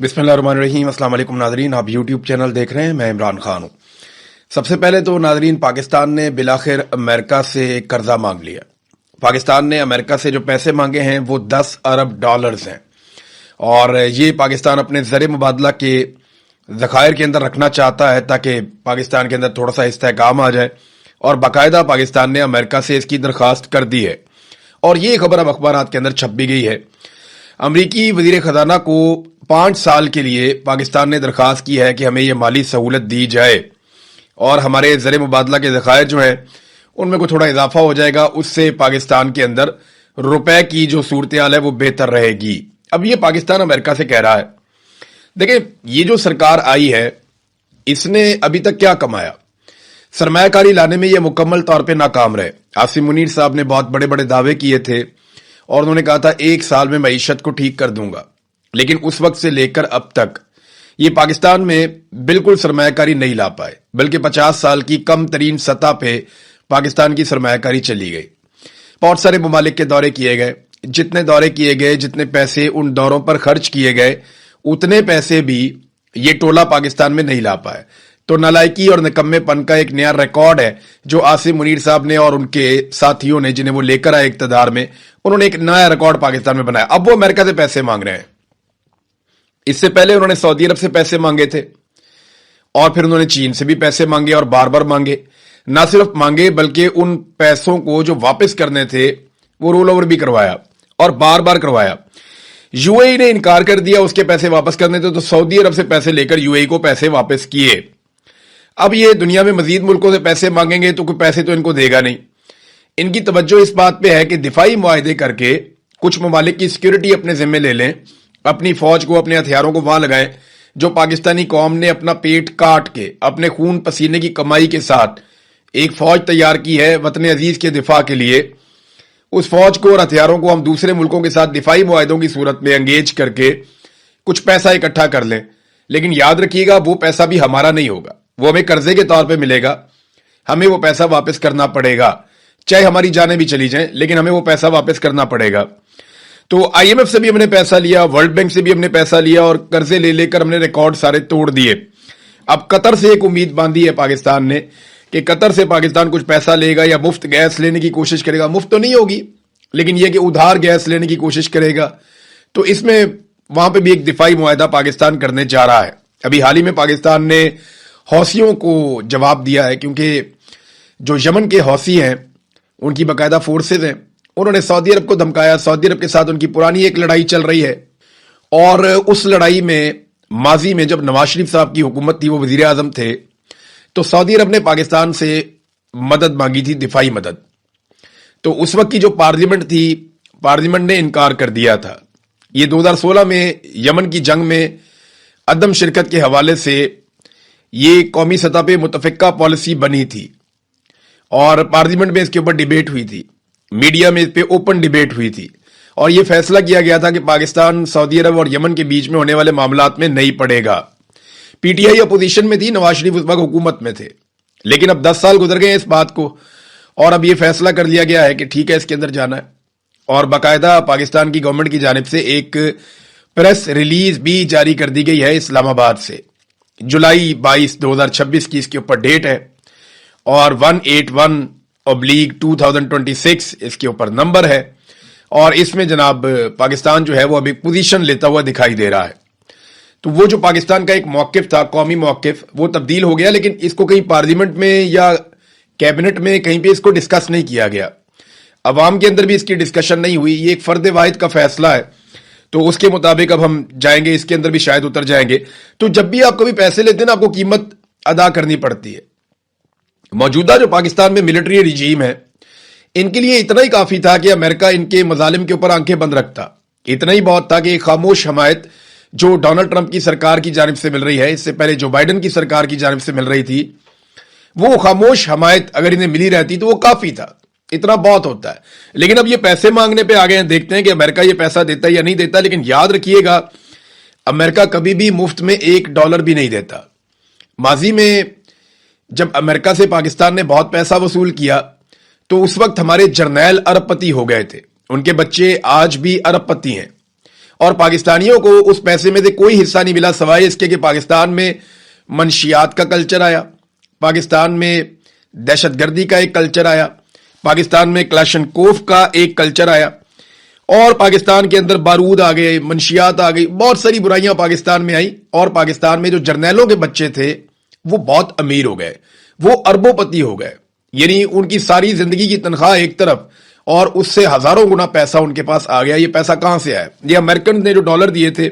बिस्मिल्लाहिर्रहमानिर्रहीम। अस्सलाम वालेकुम नाज़रीन, आप यूट्यूब चैनल देख रहे हैं। मैं इमरान खान हूँ। सबसे पहले तो नाज़रीन, पाकिस्तान ने बिलाखिर अमेरिका से कर्जा मांग लिया। पाकिस्तान ने अमेरिका से जो पैसे मांगे हैं वो 10 अरब डॉलर्स हैं, और ये पाकिस्तान अपने ज़र मुबादला के ज़खायर के अंदर रखना चाहता है ताकि पाकिस्तान के अंदर थोड़ा सा इस्तेहकाम आ जाए। और बाकायदा पाकिस्तान ने अमेरिका से इसकी दरख्वास्त कर दी है, और ये खबर अब अखबारात के अंदर छप भी गई है। अमरीकी वजीर खजाना को 5 साल के लिए पाकिस्तान ने दरख्वास्त की है कि हमें यह माली सहूलत दी जाए, और हमारे ज़र मुबादला के ज़खायर जो हैं उनमें को थोड़ा इजाफा हो जाएगा। उससे पाकिस्तान के अंदर रुपए की जो सूरत हाल है वो बेहतर रहेगी। अब ये पाकिस्तान अमेरिका से कह रहा है। देखिए, ये जो सरकार आई है इसने अभी तक क्या कमाया? सरमायाकारी लाने में ये मुकम्मल तौर पे नाकाम रहे। आसिम मुनीर साहब ने बहुत बड़े बड़े दावे किए थे और उन्होंने कहा था 1 साल में मईशत को ठीक कर दूंगा, लेकिन उस वक्त से लेकर अब तक ये पाकिस्तान में बिल्कुल सरमायाकारी नहीं ला पाए, बल्कि 50 साल की कम तरीन सतह पे पाकिस्तान की सरमायाकारी चली गई। बहुत सारे ममालिक के दौरे किए गए, जितने दौरे किए गए, जितने पैसे उन दौरों पर खर्च किए गए, उतने पैसे भी ये टोला पाकिस्तान में नहीं ला पाए। तो नालायकी और निकम्मेपन का एक नया रिकॉर्ड है जो आसिम मुनीर साहब ने और उनके साथियों ने, जिन्हें वो लेकर आए इक्तदार में, उन्होंने एक नया रिकॉर्ड पाकिस्तान में बनाया। अब वो अमेरिका से पैसे मांग रहे हैं। इससे पहले उन्होंने सऊदी अरब से पैसे मांगे थे, और फिर उन्होंने चीन से भी पैसे मांगे, और बार बार मांगे। ना सिर्फ मांगे बल्कि उन पैसों को जो वापस करने थे वो रोल ओवर भी करवाया, और बार बार करवाया। यूएई ने इनकार कर दिया उसके पैसे वापस करने थे, तो सऊदी अरब से पैसे लेकर यूएई को पैसे वापस किए। अब ये दुनिया में मजीद मुल्कों से पैसे मांगेंगे तो कोई पैसे तो इनको देगा नहीं। इनकी तवज्जो इस बात पे है कि दिफाई मुआहदे करके कुछ ममालिक की सिक्योरिटी अपने जिम्मे ले लें, अपनी फौज को, अपने हथियारों को वहां लगाएं जो पाकिस्तानी कौम ने अपना पेट काट के, अपने खून पसीने की कमाई के साथ एक फौज तैयार की है वतन अजीज के दिफा के लिए। उस फौज को और हथियारों को हम दूसरे मुल्कों के साथ दिफाई मुआहदों की सूरत में एंगेज करके कुछ पैसा इकट्ठा कर लें। लेकिन याद रखिएगा, वो पैसा भी हमारा नहीं होगा, वो हमें कर्जे के तौर पे मिलेगा। हमें वो पैसा वापस करना पड़ेगा, चाहे हमारी जानें भी चली जाएं, लेकिन हमें वो पैसा वापस करना पड़ेगा। तो आईएमएफ से भी हमने पैसा लिया, वर्ल्ड बैंक से भी हमने पैसा लिया, और कर्जे ले लेकर हमने रिकॉर्ड सारे तोड़ दिए। अब कतर से एक उम्मीद बांधी है पाकिस्तान ने कि कतर से पाकिस्तान कुछ पैसा लेगा या मुफ्त गैस लेने की कोशिश करेगा। मुफ्त तो नहीं होगी, लेकिन यह कि उधार गैस लेने की कोशिश करेगा। तो इसमें वहां पे भी एक दिफाई मुआहदा पाकिस्तान करने जा रहा है। अभी हाल ही में पाकिस्तान ने हौसियों को जवाब दिया है, क्योंकि जो यमन के हौसी हैं उनकी बाकायदा फोर्सेज हैं। उन्होंने सऊदी अरब को धमकाया। सऊदी अरब के साथ उनकी पुरानी एक लड़ाई चल रही है, और उस लड़ाई में माजी में जब नवाज शरीफ साहब की हुकूमत थी, वो वजीर आजम थे, तो सऊदी अरब ने पाकिस्तान से मदद मांगी थी, दिफाई मदद। तो उस वक्त की जो पार्लियामेंट थी, पार्लियामेंट ने इनकार कर दिया था। ये 2016 में यमन की जंग में अदम शिरकत के हवाले से ये कौमी सतह पे मुतफिका पॉलिसी बनी थी, और पार्लियामेंट में इसके ऊपर डिबेट हुई थी, मीडिया में इस पे ओपन डिबेट हुई थी, और यह फैसला किया गया था कि पाकिस्तान सऊदी अरब और यमन के बीच में होने वाले मामलात में नहीं पड़ेगा। पीटीआई अपोजिशन में थी, नवाज शरीफ उस वक्त हुकूमत में थे। लेकिन अब 10 साल गुजर गए हैं इस बात को, और अब यह फैसला कर लिया गया है कि ठीक है, इसके अंदर जाना है। और बाकायदा पाकिस्तान की गवर्नमेंट की जानिब से एक प्रेस रिलीज भी जारी कर दी गई है इस्लामाबाद से। जुलाई 22, 2026 की इसके ऊपर डेट है, और 181/2026 इसके ऊपर नंबर है। और इसमें जनाब पाकिस्तान जो है वो अभी पोजीशन लेता हुआ दिखाई दे रहा है। तो वो जो पाकिस्तान का एक मौकिफ था, कौमी मौकिफ, वो तब्दील हो गया, लेकिन इसको कहीं पार्लियामेंट में या कैबिनेट में कहीं पे इसको डिस्कस नहीं किया गया। अवाम के अंदर भी इसकी डिस्कशन नहीं हुई। ये एक फर्द वाहिद का फैसला है, तो उसके मुताबिक अब हम जाएंगे, इसके अंदर भी शायद उतर जाएंगे। तो जब भी आप कभी पैसे लेते हैं ना, आपको कीमत अदा करनी पड़ती है। मौजूदा जो पाकिस्तान में मिलिट्री रिजीम है, इनके लिए इतना ही काफी था कि अमेरिका इनके मजालिम के ऊपर आंखें बंद रखता। इतना ही बहुत था कि एक खामोश हमायत जो डोनाल्ड ट्रंप की सरकार की जानिब से मिल रही है, इससे पहले जो बाइडन की सरकार की जानिब से मिल रही थी, वो खामोश हमायत अगर इन्हें मिली रहती तो वो काफी था। इतना बहुत होता है। लेकिन अब ये पैसे मांगने पे आ गए हैं। देखते हैं कि अमेरिका ये पैसा देता है या नहीं देता। लेकिन याद रखिएगा, अमेरिका कभी भी मुफ्त में $1 भी नहीं देता। माजी में जब अमेरिका से पाकिस्तान ने बहुत पैसा वसूल किया, तो उस वक्त हमारे जर्नैल अरबपति हो गए थे, उनके बच्चे आज भी अरबपति हैं। اور پاکستانیوں کو اس پیسے میں سے کوئی حصہ نہیں ملا سوائے اس کے کہ پاکستان میں منشیات کا کلچر آیا، پاکستان میں دہشت گردی کا ایک کلچر آیا، پاکستان میں کلاشنکوف کا ایک کلچر آیا، اور پاکستان کے اندر بارود آ گئے، منشیات آ گئی، بہت ساری برائیاں پاکستان میں آئی، اور پاکستان میں جو جرنیلوں کے بچے تھے وہ بہت امیر ہو گئے، وہ اربوں پتی ہو گئے، یعنی ان کی ساری زندگی کی تنخواہ ایک طرف اور اس سے ہزاروں گنا پیسہ ان کے پاس آ گیا۔ یہ پیسہ کہاں سے آیا؟ یہ امریکن نے جو ڈالر دیے تھے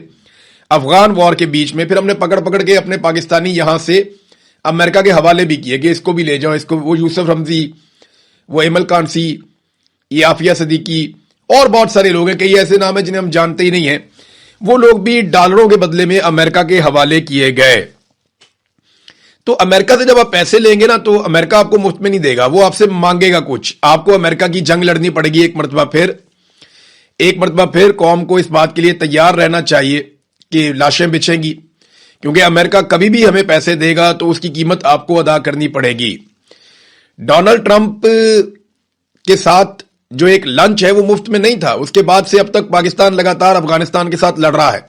افغان وار کے بیچ میں، پھر ہم نے پکڑ پکڑ کے اپنے پاکستانی یہاں سے امریکہ کے حوالے بھی کیے کہ اس کو بھی لے جاؤ، اس کو، وہ یوسف رمزی، وہ ایمل کانسی، یہ عافیہ صدیقی، اور بہت سارے لوگ ہیں، کئی ایسے نام ہیں جنہیں ہم جانتے ہی نہیں ہیں، وہ لوگ بھی ڈالروں کے بدلے میں امریکہ کے حوالے کیے گئے۔ تو امریکہ سے جب آپ پیسے لیں گے نا تو امریکہ آپ کو مفت میں نہیں دے گا، وہ آپ سے مانگے گا کچھ، آپ کو امریکہ کی جنگ لڑنی پڑے گی ایک مرتبہ پھر قوم کو اس بات کے لیے تیار رہنا چاہیے کہ لاشیں بچھیں گی، کیونکہ امریکہ کبھی بھی ہمیں پیسے دے گا تو اس کی قیمت آپ کو ادا کرنی پڑے گی۔ ڈونلڈ ٹرمپ کے ساتھ جو ایک لنچ ہے وہ مفت میں نہیں تھا، اس کے بعد سے اب تک پاکستان لگاتار افغانستان کے ساتھ لڑ رہا ہے،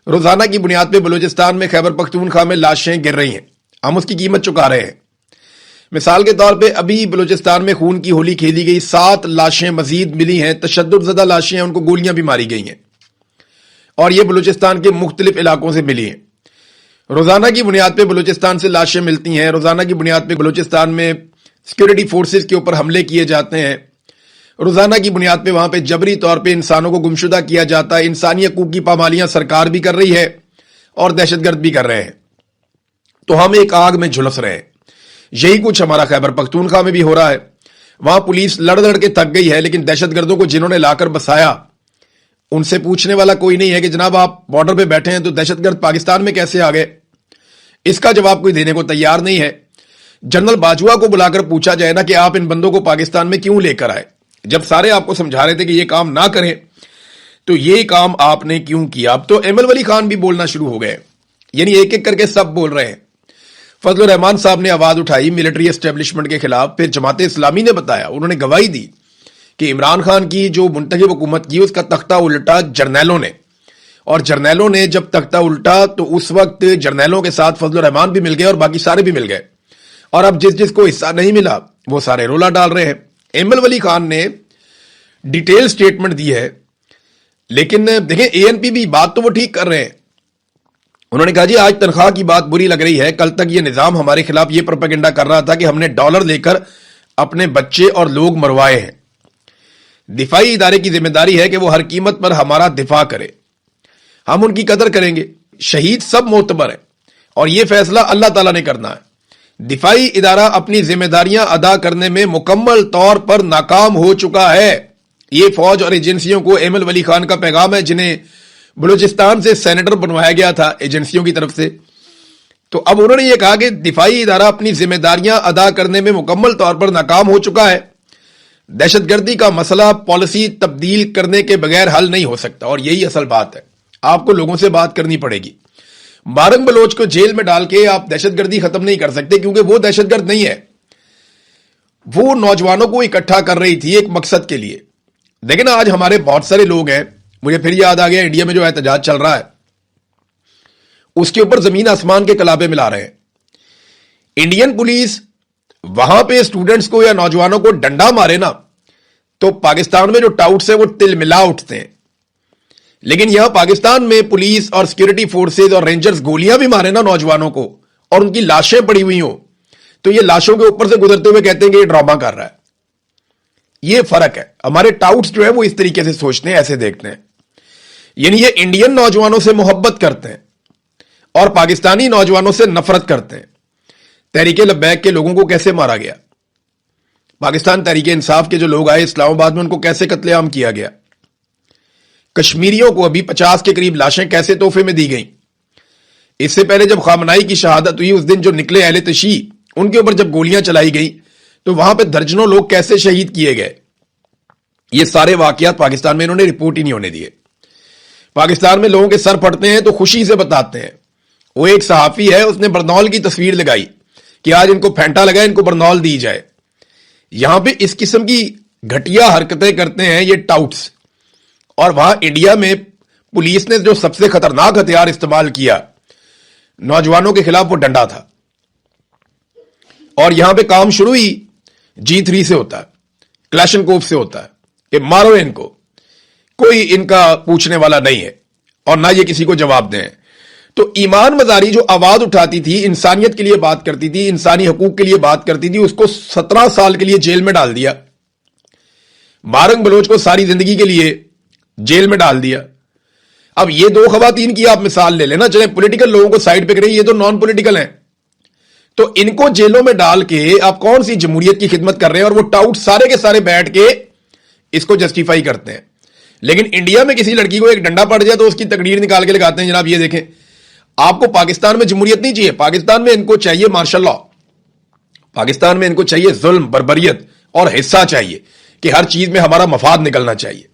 روزانہ کی بنیاد پہ بلوچستان میں خیبر پختونخوا میں لاشیں گر رہی ہیں، ہم اس کی قیمت چکا رہے ہیں۔ مثال کے طور پہ ابھی بلوچستان میں خون کی ہولی کھیلی گئی، 7 لاشیں مزید ملی ہیں، تشدد زدہ لاشیں ہیں، ان کو گولیاں بھی ماری گئی ہیں، اور یہ بلوچستان کے مختلف علاقوں سے ملی ہیں۔ روزانہ کی بنیاد پہ بلوچستان سے لاشیں ملتی ہیں، روزانہ کی بنیاد پہ بلوچستان میں سیکورٹی فورسز کے اوپر حملے کیے جاتے ہیں، روزانہ کی بنیاد پہ وہاں پہ جبری طور پہ انسانوں کو گمشدہ کیا جاتا ہے، انسانی حقوق کی پامالیاں سرکار بھی کر رہی ہے اور دہشت گرد بھی کر رہے ہیں، تو ہم ایک آگ میں جھلس رہے ہیں۔ یہی کچھ ہمارا خیبر پختونخوا میں بھی ہو رہا ہے، وہاں پولیس لڑ لڑ کے تھک گئی ہے، لیکن دہشت گردوں کو جنہوں نے لا کر بسایا ان سے پوچھنے والا کوئی نہیں ہے کہ جناب آپ بارڈر پہ بیٹھے ہیں تو دہشت گرد پاکستان میں کیسے آ گئے؟ اس کا جواب کوئی دینے کو تیار نہیں ہے۔ جنرل باجوہ کو بلا کر پوچھا جائے نا کہ آپ ان بندوں کو پاکستان میں کیوں لے کر آئے، جب سارے آپ کو سمجھا رہے تھے کہ یہ کام نہ کریں تو یہ کام آپ نے کیوں کیا؟ اب تو ایمل ولی خان بھی بولنا شروع ہو گئے، یعنی ایک ایک کر کے سب بول رہے ہیں۔ فضل الرحمان صاحب نے آواز اٹھائی ملٹری اسٹیبلشمنٹ کے خلاف، پھر جماعت اسلامی نے بتایا، انہوں نے گواہی دی کہ عمران خان کی جو منتخب حکومت کی اس کا تختہ الٹا جرنیلوں نے، اور جرنیلوں نے جب تختہ الٹا تو اس وقت جرنیلوں کے ساتھ فضل الرحمان بھی مل گئے اور باقی سارے بھی مل گئے، اور اب جس کو حصہ نہیں ملا وہ سارے رولا ڈال رہے ہیں۔ ایمل ولی خان نے ڈیٹیل سٹیٹمنٹ دی ہے، لیکن دیکھیں اے این پی بھی بات تو وہ ٹھیک کر رہے ہیں، انہوں نے کہا جی آج تنخواہ کی بات بری لگ رہی ہے، کل تک یہ نظام ہمارے خلاف یہ پروپیگنڈا کر رہا تھا کہ ہم نے ڈالر لے کر اپنے بچے اور لوگ مروائے ہیں۔ دفاعی ادارے کی ذمہ داری ہے کہ وہ ہر قیمت پر ہمارا دفاع کرے، ہم ان کی قدر کریں گے، شہید سب معتبر ہیں اور یہ فیصلہ اللہ تعالیٰ نے کرنا ہے۔ دفاعی ادارہ اپنی ذمہ داریاں ادا کرنے میں مکمل طور پر ناکام ہو چکا ہے، یہ فوج اور ایجنسیوں کو ایمل ولی خان کا پیغام ہے، جنہیں بلوچستان سے سینیٹر بنوایا گیا تھا ایجنسیوں کی طرف سے۔ تو اب انہوں نے یہ کہا کہ دفاعی ادارہ اپنی ذمہ داریاں ادا کرنے میں مکمل طور پر ناکام ہو چکا ہے، دہشت گردی کا مسئلہ پالیسی تبدیل کرنے کے بغیر حل نہیں ہو سکتا، اور یہی اصل بات ہے، آپ کو لوگوں سے بات کرنی پڑے گی۔ بارنگ بلوچ کو جیل میں ڈال کے آپ دہشت گردی ختم نہیں کر سکتے، کیونکہ وہ دہشت گرد نہیں ہے، وہ نوجوانوں کو اکٹھا کر رہی تھی ایک مقصد کے لیے۔ لیکن آج ہمارے بہت سارے لوگ ہیں، مجھے پھر یاد آ گیا انڈیا میں جو احتجاج چل رہا ہے اس کے اوپر زمین آسمان کے کلابے ملا رہے ہیں۔ انڈین پولیس وہاں پہ اسٹوڈنٹس کو یا نوجوانوں کو ڈنڈا مارے نا تو پاکستان میں جو ٹاؤٹس ہیں وہ تل ملا اٹھتے ہیں، لیکن یہاں پاکستان میں پولیس اور سیکورٹی فورسز اور رینجرز گولیاں بھی مارے نا نوجوانوں کو اور ان کی لاشیں پڑی ہوئی ہوں تو یہ لاشوں کے اوپر سے گزرتے ہوئے کہتے ہیں کہ یہ ڈرامہ کر رہا ہے۔ یہ فرق ہے، ہمارے ٹاؤٹس جو ہے وہ اس طریقے سے سوچتے ہیں، ایسے دیکھتے ہیں، یعنی یہ انڈین نوجوانوں سے محبت کرتے ہیں اور پاکستانی نوجوانوں سے نفرت کرتے ہیں۔ تحریک لبیک کے لوگوں کو کیسے مارا گیا، پاکستان تحریک انصاف کے جو لوگ آئے اسلام آباد میں ان کو کیسے قتل عام کیا گیا، کشمیریوں کو ابھی 50 کے قریب لاشیں کیسے تحفے میں دی گئیں۔ اس سے پہلے جب خامنائی کی شہادت ہوئی اس دن جو نکلے اہل تشیع ان کے اوپر جب گولیاں چلائی گئی تو وہاں پہ درجنوں لوگ کیسے شہید کیے گئے۔ یہ سارے واقعات پاکستان میں انہوں نے رپورٹ ہی نہیں ہونے دیے۔ پاکستان میں لوگوں کے سر پھٹتے ہیں تو خوشی سے بتاتے ہیں۔ وہ ایک صحافی ہے، اس نے برنول کی تصویر لگائی کہ آج ان کو پھینٹا لگا، ان کو برنول دی جائے۔ یہاں پہ اس قسم کی گھٹیا حرکتیں کرتے ہیں یہ ٹاؤٹس، اور وہاں انڈیا میں पुलिस ने जो सबसे खतरनाक हथियार इस्तेमाल किया नौजवानों के खिलाफ वो डंडा था। और यहां पे काम शुरू ही G3 से होता है, क्लैशनकोव से होता है कि मारो इनको, कोई इनका पूछने वाला नहीं है और ना ये किसी को जवाब दें। तो ईमान मजारी जो आवाज उठाती थी, इंसानियत के लिए बात करती थी, इंसानी हकूक के लिए बात करती थी, उसको 17 साल के लिए जेल में डाल दिया। बारंग बलोच को सारी जिंदगी के लिए जेल में डाल दिया। अब ये दो खवातीन की आप मिसाल ले लेना, चले पॉलिटिकल लोगों को साइड पे करें, ये तो नॉन पॉलिटिकल हैं, तो इनको जेलों में डाल के आप कौन सी जमहूरियत की खिदमत कर रहे हैं? और वो टाउट सारे के सारे बैठ के इसको जस्टिफाई करते हैं। लेकिन इंडिया में किसी लड़की को एक डंडा पड़ जाए तो उसकी तकरीर निकाल के लगाते हैं, जनाब ये देखें, आपको पाकिस्तान में जमहूरियत नहीं चाहिए, पाकिस्तान में इनको चाहिए मार्शल लॉ, पाकिस्तान में इनको चाहिए जुल्म, बर्बरियत और हिस्सा चाहिए कि हर चीज में हमारा मफाद निकलना चाहिए।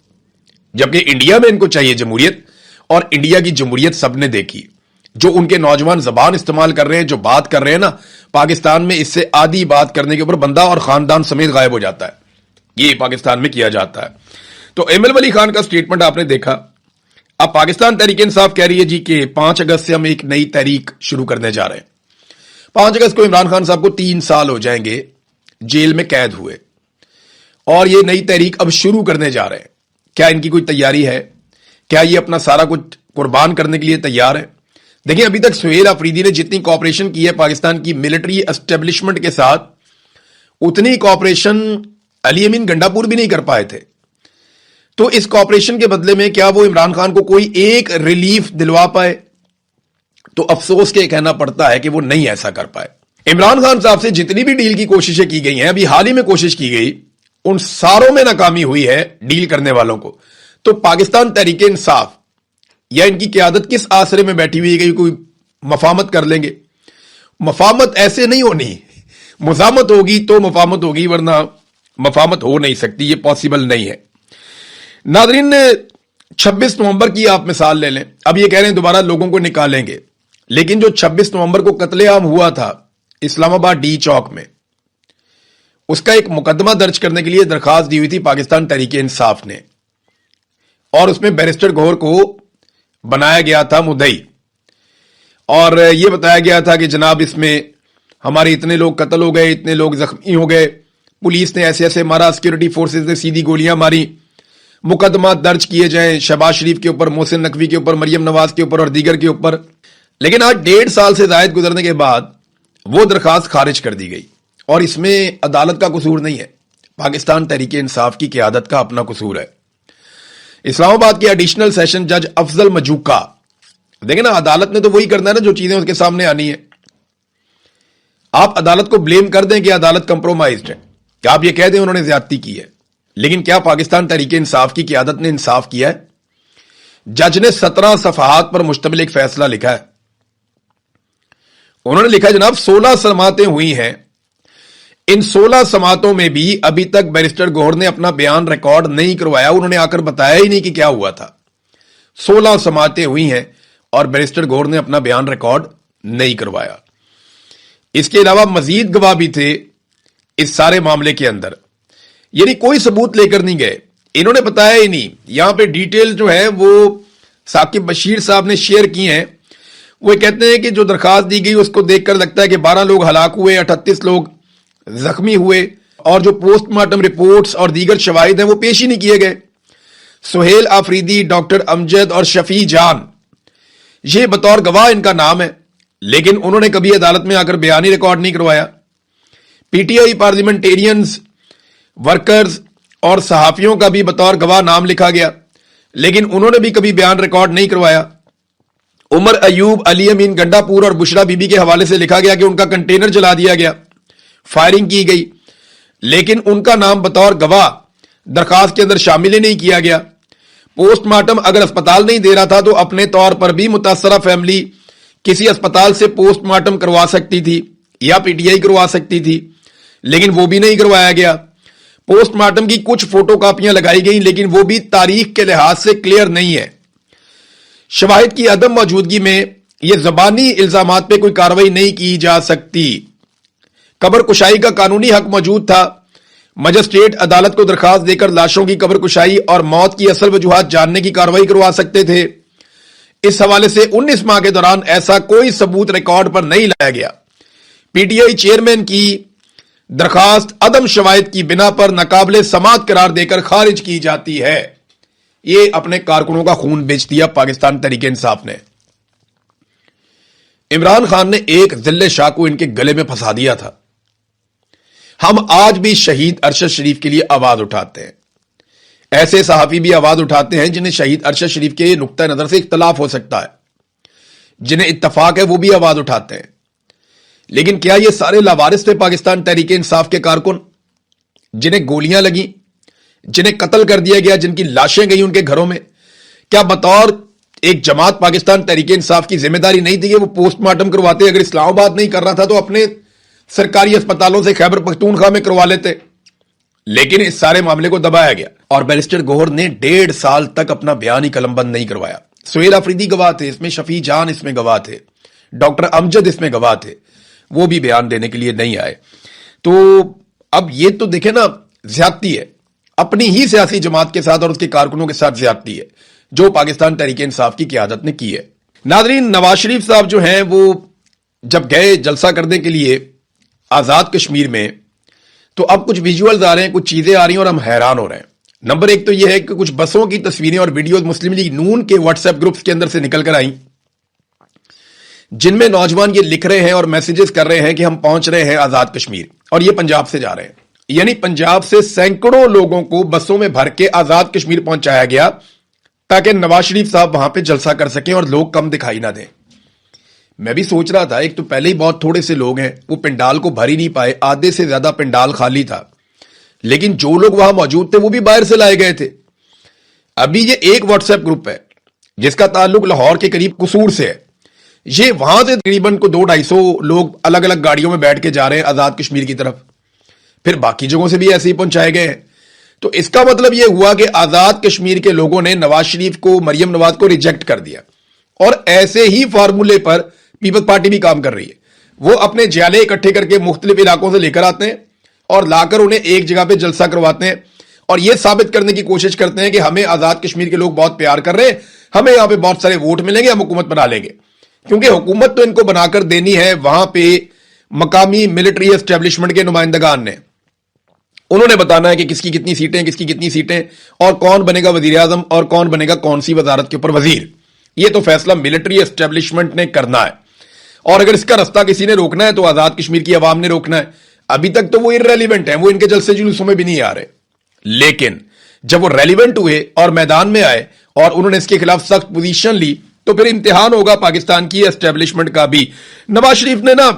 जबकि इंडिया में इनको चाहिए जमहूरियत, और इंडिया की जमहूरियत सबने देखी। जो उनके नौजवान जबान इस्तेमाल कर रहे हैं, जो बात कर रहे हैं ना, पाकिस्तान में इससे आधी बात करने के ऊपर बंदा और खानदान समेत गायब हो जाता है। ये पाकिस्तान में किया जाता है। तो एमएल वली खान का स्टेटमेंट आपने देखा। अब पाकिस्तान तहरीक इंसाफ कह रही है जी कि 5 अगस्त से हम एक नई तहरीक शुरू करने जा रहे हैं। 5 अगस्त को इमरान खान साहब को 3 साल हो जाएंगे जेल में कैद हुए, और ये नई तहरीक अब शुरू करने जा रहे हैं। क्या इनकी कोई तैयारी है? क्या ये अपना सारा कुछ कुर्बान करने के लिए तैयार है? देखिए, अभी तक सुहेल अफरीदी ने जितनी कॉपरेशन की है पाकिस्तान की मिलिट्री एस्टेब्लिशमेंट के साथ, उतनी कॉपरेशन अली अमीन गंडापुर भी नहीं कर पाए थे। तो इस कॉपरेशन के बदले में क्या वो इमरान खान को कोई एक रिलीफ दिलवा पाए? तो अफसोस के कहना पड़ता है कि वो नहीं ऐसा कर पाए। इमरान खान साहब से जितनी भी डील की कोशिशें की गई हैं, अभी हाल ही में कोशिश की गई, उन सारों में नाकामी हुई है डील करने वालों को। तो पाकिस्तान तहरीक इंसाफ या इनकी क़यादत किस आसरे में बैठी हुई है कि कोई मफामत कर लेंगे? मफामत ऐसे नहीं होनी, मुज़ामत होगी तो मफामत होगी, वरना मफामत हो नहीं सकती, ये पॉसिबल नहीं है। नादरीन, 26 नवंबर की आप मिसाल ले लें। अब ये कह रहे हैं दोबारा लोगों को निकालेंगे, लेकिन जो 26 नवंबर को कत्लेआम हुआ था इस्लामाबाद डी चौक में, उसका एक मुकदमा दर्ज करने के लिए दरखास्त दी हुई थी पाकिस्तान तहरीक इंसाफ ने, और उसमें बैरिस्टर गौहर को बनाया गया था मुद्दई, और यह बताया गया था कि जनाब इसमें हमारे इतने लोग कत्ल हो गए, इतने लोग जख्मी हो गए, पुलिस ने ऐसे ऐसे मारा, सिक्योरिटी फोर्सेस ने सीधी गोलियां मारी, मुकदमा दर्ज किए जाएं शहबाज शरीफ के ऊपर, मोहसिन नकवी के ऊपर, मरियम नवाज के ऊपर और दीगर के ऊपर। लेकिन आज 1.5 साल से जायद गुजरने के बाद वो दरखास्त खारिज कर दी गई, और इसमें अदालत का कसूर नहीं है, पाकिस्तान तहरीक इंसाफ की क़यादत का अपना कसूर है। इस्लामाबाद के एडिशनल सेशन जज अफजल मजूका, देखें ना, अदालत ने तो वही करना है ना जो चीजें उसके सामने आनी है। आप अदालत को ब्लेम कर दें कि अदालत कंप्रोमाइज्ड है, कि आप ये कह दें उन्होंने ज्यादती की है, लेकिन क्या पाकिस्तान तहरीक इंसाफ की क़यादत ने इंसाफ किया है? जज ने 17 सफ़हात पर मुश्तमिल एक फैसला लिखा है। उन्होंने लिखा, जनाब 16 समातें हुई हैं, इन 16 समातों में भी अभी तक बैरिस्टर गौहर ने अपना बयान रिकॉर्ड नहीं करवाया, उन्होंने आकर बताया ही नहीं कि क्या हुआ था। 16 समातें हुई हैं और बैरिस्टर गौहर ने अपना बयान रिकॉर्ड नहीं करवाया। इसके अलावा मजीद गवाह भी थे इस सारे मामले के अंदर, यानी कोई सबूत लेकर नहीं गए, इन्होंने बताया ही नहीं। यहां पे डिटेल जो है वो साकिब बशीर साहब ने शेयर की हैं। वो कहते हैं कि जो दरखास्त दी गई उसको देखकर लगता है कि 12 लोग हलाक हुए, 38 लोग जख्मी हुए, और जो पोस्टमार्टम रिपोर्ट्स और दीगर शवाहिद हैं वो पेश ही नहीं किए गए। सुहेल आफरीदी, डॉक्टर अमजद और शफी जान, ये बतौर गवाह इनका नाम है, लेकिन उन्होंने कभी अदालत में आकर बयान ही रिकॉर्ड नहीं करवाया। पीटीआई पार्लियामेंटेरियंस, वर्कर्स और सहाफियों का भी बतौर गवाह नाम लिखा गया, लेकिन उन्होंने भी कभी बयान रिकॉर्ड नहीं करवाया। उमर अयूब, अली अमीन गंडापुर और बुशरा बीबी के हवाले से लिखा गया कि उनका कंटेनर जला दिया गया, फायरिंग की गई, लेकिन उनका नाम बतौर गवाह दरखास्त के अंदर शामिल ही नहीं किया गया। पोस्टमार्टम अगर अस्पताल नहीं दे रहा था तो अपने तौर पर भी मुतासरा फैमिली किसी अस्पताल से पोस्टमार्टम करवा सकती थी या पीटीआई करवा सकती थी, लेकिन वो भी नहीं करवाया गया। पोस्टमार्टम की कुछ फोटो कापियां लगाई गई, लेकिन वो भी तारीख के लिहाज से क्लियर नहीं है। शवाहिद की अदम मौजूदगी में यह जबानी इल्जामात पे कोई कार्रवाई नहीं की जा सकती। कब्र कुशाई का कानूनी हक मौजूद था। मजिस्ट्रेट अदालत को दरखास्त देकर लाशों की कब्र कुशाई और मौत की असल वजूहात जानने की कार्रवाई करवा सकते थे। اس حوالے سے 19 ماہ کے دوران ایسا کوئی ثبوت ریکارڈ پر نہیں لایا گیا۔ پی ٹی آئی چیئرمین کی درخواست عدم شواہد کی بنا پر ناقابل سماعت قرار دے کر خارج کی جاتی ہے۔ یہ اپنے کارکنوں کا خون بیچ دیا پاکستان تحریک انصاف نے۔ عمران خان نے ایک ذلے شاہ کو ان کے گلے میں پھنسا دیا تھا۔ ہم آج بھی شہید ارشد شریف کے لیے آواز اٹھاتے ہیں۔ ایسے صحافی بھی آواز اٹھاتے ہیں جنہیں شہید ارشد شریف کے نقطہ نظر سے اختلاف ہو سکتا ہے، جنہیں اتفاق ہے وہ بھی آواز اٹھاتے ہیں۔ لیکن کیا یہ سارے لاوارث تھے پاکستان تحریک انصاف کے کارکن، جنہیں گولیاں لگیں، جنہیں قتل کر دیا گیا، جن کی لاشیں گئی ان کے گھروں میں؟ کیا بطور ایک جماعت پاکستان تحریک انصاف کی ذمہ داری نہیں تھی کہ وہ پوسٹ مارٹم کرواتے؟ اگر اسلام آباد نہیں کر رہا تھا تو اپنے سرکاری اسپتالوں سے خیبر پختونخوا میں کروا لیتے۔ لیکن اس سارے معاملے کو دبایا گیا اور بیرسٹر گوہر نے 1.5 سال تک اپنا بیان ہی قلم بند نہیں کروایا۔ سہیل آفریدی گواہ تھے اس میں، شفیع جان اس میں گواہ تھے، ڈاکٹر امجد اس میں گواہ تھے، وہ بھی بیان دینے کے لیے نہیں آئے۔ تو اب یہ تو دیکھیں نا، زیادتی ہے، اپنی ہی سیاسی جماعت کے ساتھ اور اس کے کارکنوں کے ساتھ زیادتی ہے جو پاکستان تحریک انصاف کی قیادت نے کی ہے۔ ناظرین، نواز شریف صاحب جو ہیں وہ جب گئے جلسہ کرنے کے لیے آزاد کشمیر میں، تو اب کچھ ویژولز آ رہے ہیں، کچھ چیزیں آ رہی ہیں اور ہم حیران ہو رہے ہیں۔ نمبر ایک تو یہ ہے کہ کچھ بسوں کی تصویریں اور ویڈیوز مسلم لیگ نون کے واٹس ایپ گروپس کے اندر سے نکل کر آئیں، جن میں نوجوان یہ لکھ رہے ہیں اور میسیجز کر رہے ہیں کہ ہم پہنچ رہے ہیں آزاد کشمیر، اور یہ پنجاب سے جا رہے ہیں۔ یعنی پنجاب سے سینکڑوں لوگوں کو بسوں میں بھر کے آزاد کشمیر پہنچایا گیا تاکہ نواز شریف صاحب وہاں پہ جلسہ کر سکیں اور لوگ کم دکھائی نہ دیں۔ میں بھی سوچ رہا تھا، ایک تو پہلے ہی بہت تھوڑے سے لوگ ہیں، وہ پنڈال کو بھر ہی نہیں پائے، آدھے سے زیادہ پنڈال خالی تھا، لیکن جو لوگ وہاں موجود تھے وہ بھی باہر سے لائے گئے تھے۔ ابھی یہ ایک واٹس ایپ گروپ ہے جس کا تعلق لاہور کے قریب قصور سے ہے، یہ وہاں سے تقریباً کو 200-250 لوگ الگ الگ گاڑیوں میں بیٹھ کے جا رہے ہیں آزاد کشمیر کی طرف، پھر باقی جگہوں سے بھی ایسے ہی پہنچائے گئے ہیں۔ تو اس کا مطلب یہ ہوا کہ آزاد کشمیر کے لوگوں نے نواز شریف کو، مریم نواز کو ریجیکٹ کر دیا، اور ایسے ہی فارمولے پر پیپلز پارٹی بھی کام کر رہی ہے۔ وہ اپنے جالے اکٹھے کر کے مختلف علاقوں سے لے کر آتے ہیں اور لا کر انہیں ایک جگہ پہ جلسہ کرواتے ہیں، اور یہ ثابت کرنے کی کوشش کرتے ہیں کہ ہمیں آزاد کشمیر کے لوگ بہت پیار کر رہے ہیں، ہمیں یہاں پہ بہت سارے ووٹ ملیں گے، ہم حکومت بنا لیں گے۔ کیونکہ حکومت تو ان کو بنا کر دینی ہے وہاں پہ مقامی ملٹری اسٹیبلشمنٹ کے نمائندگان نے، انہوں نے بتانا ہے کہ کس کی کتنی سیٹیں، کس کی کتنی سیٹیں، اور کون بنے گا وزیر اعظم اور کون بنے گا کون سی وزارت کے اوپر وزیر۔ یہ تو فیصلہ ملٹری اسٹیبلشمنٹ نے کرنا ہے، اور اگر اس کا رستہ کسی نے روکنا ہے تو آزاد کشمیر کی عوام نے روکنا ہے۔ ابھی تک تو وہ irrelevant ہیں، وہ ان کے جلسے جلوسوں میں بھی نہیں آ رہے، لیکن جب وہ ریلیونٹ ہوئے اور میدان میں آئے اور انہوں نے اس کے خلاف سخت پوزیشن لی تو پھر امتحان ہوگا پاکستان کی اسٹیبلشمنٹ کا بھی۔ نواز شریف نے نا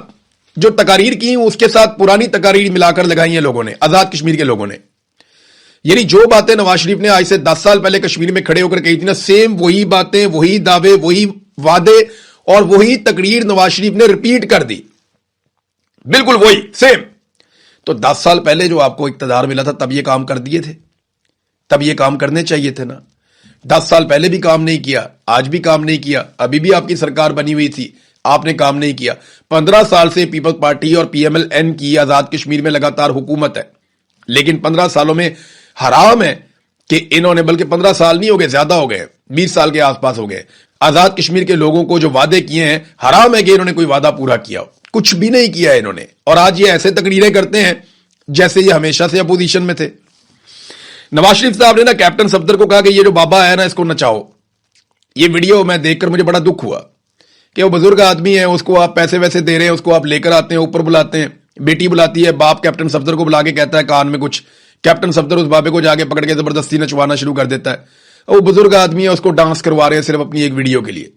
جو تقاریر کی اس کے ساتھ پرانی تقاریر ملا کر لگائی ہیں لوگوں نے، آزاد کشمیر کے لوگوں نے، یعنی جو باتیں نواز شریف نے آج سے 10 سال پہلے کشمیر میں کھڑے ہو کر کہی تھی نا، سیم وہی باتیں، وہی دعوے، وہی وعدے اور وہی تقریر نواز شریف نے ریپیٹ کر دی، بالکل وہی سیم۔ تو 10 سال پہلے جو آپ کو اقتدار ملا تھا تب یہ کام کر دیے تھے، تب یہ کام کرنے چاہیے تھے نا۔ 10 سال پہلے بھی کام نہیں کیا، آج بھی کام نہیں کیا، ابھی بھی آپ کی سرکار بنی ہوئی تھی، آپ نے کام نہیں کیا۔ 15 سال سے پیپلز پارٹی اور پی ایم ایل این کی آزاد کشمیر میں لگاتار حکومت ہے، لیکن 15 سالوں میں حرام ہے کہ انہوں نے، بلکہ 15 سال نہیں ہو گئے، زیادہ ہو گئے، 20 سال کے آس پاس ہو گئے، آزاد کشمیر کے لوگوں کو جو وعدے کیے ہیں، حرام ہے کہ انہوں نے کوئی وعدہ پورا کیا ہو، کچھ بھی نہیں کیا انہوں نے، اور آج یہ ایسے تقریریں کرتے ہیں جیسے یہ ہمیشہ سے اپوزیشن میں تھے۔ نواز شریف صاحب نے نا کیپٹن صفدر کو کہا کہ یہ جو بابا ہے نا اس کو نچاؤ۔ یہ ویڈیو میں دیکھ کر مجھے بڑا دکھ ہوا کہ وہ بزرگ آدمی ہے، اس کو آپ پیسے ویسے دے رہے ہیں، اس کو آپ لے کر آتے ہیں، اوپر بلاتے ہیں، بیٹی بلاتی ہے، باپ کیپٹن صفدر کو بلا کے کہتا ہے کان میں کچھ، کیپٹن صفدر اس بابے کو جا کے پکڑ کے زبردستی نچوانا شروع کر دیتا ہے۔ وہ بزرگ آدمی ہے، اس کو ڈانس کروا رہے ہیں صرف اپنی ایک ویڈیو کے لیے۔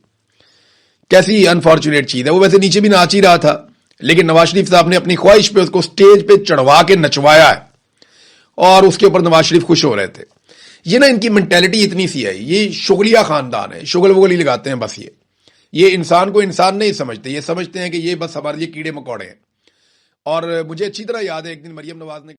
کیسی انفارچونیٹ چیز ہے۔ وہ ویسے نیچے بھی ناچ ہی رہا تھا، لیکن نواز شریف صاحب نے اپنی خواہش پہ اس کو سٹیج پہ چڑھوا کے نچوایا ہے، اور اس کے اوپر نواز شریف خوش ہو رہے تھے۔ یہ نا ان کی مینٹیلٹی اتنی سی ہے، یہ شغلیہ خاندان ہے، شغل وغل ہی لگاتے ہیں بس۔ یہ انسان کو انسان نہیں سمجھتے، یہ سمجھتے ہیں کہ یہ بس ہمارے لیے کیڑے مکوڑے ہیں۔ اور مجھے اچھی طرح یاد ہے ایک دن مریم نواز نے